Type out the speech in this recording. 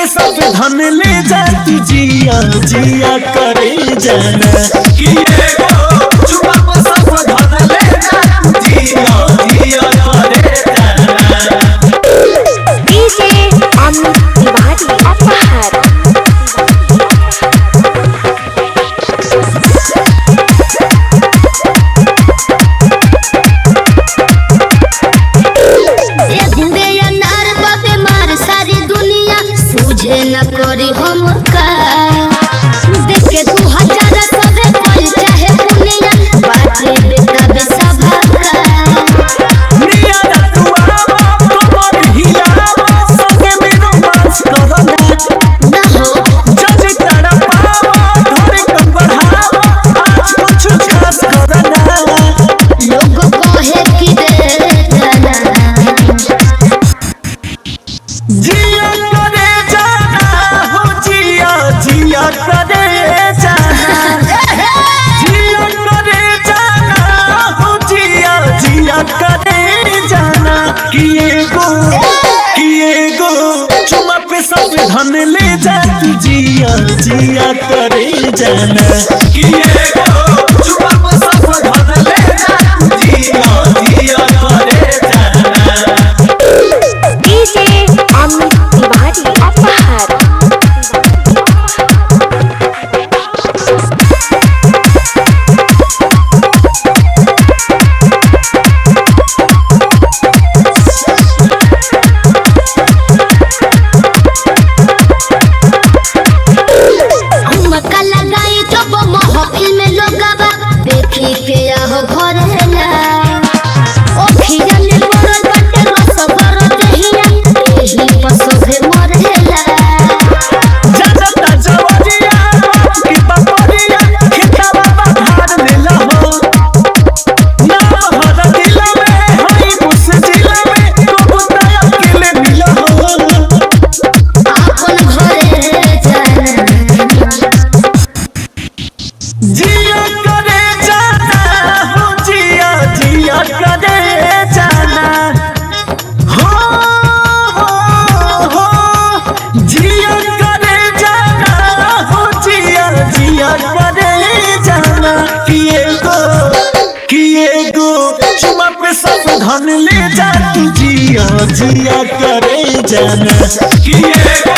सब धन ले जा तू जिया जिया करे जाना कि एगो चुमा पे सब धन ले जा तू जिया जिया करे जाना। डीजे अमित तिवारी अपहर न करी हम का देखे 2000 सबे कोई चाहे दुनिया बाटे बेटा बेसभा का निया रतुआ कमर हिलावा संगे में रोमांस करना ना हो जज तड़पावा धरे कन बढ़ावा आज कुछ खास करना लोग कहे कि दे जाना जिया करे जाना हो जिया जिया करे जाना जिया करे जाना हो जिया जिया करे जाना कि एगो चुमा पे सब धन ले जा तू जिया जिया करे जाना कि एगो चुमा पे सब धन ले जा तू जिया जिया करे जाना। डीजे अमित तिवारी अपहर मक्का लगाई जब महफिल में लोगवा देखी के आहो भरेला ओ खिया में बरल बाटे रस बरल दहिया एही पसोभे मरेला जजता जवरिया की बपरिया खितावा बहार देला हो ना हर दिल में हई बुस दिल में कबूतर अकेले मिला हो आपन घरे जाना जिया करे जाना हो जिया जिया करे जाना हो जिया करे जाना हो जिया जिया करे जाना कि एगो चुमा पे सब धन ले जा तू जिया जिया करे जाना कि एगो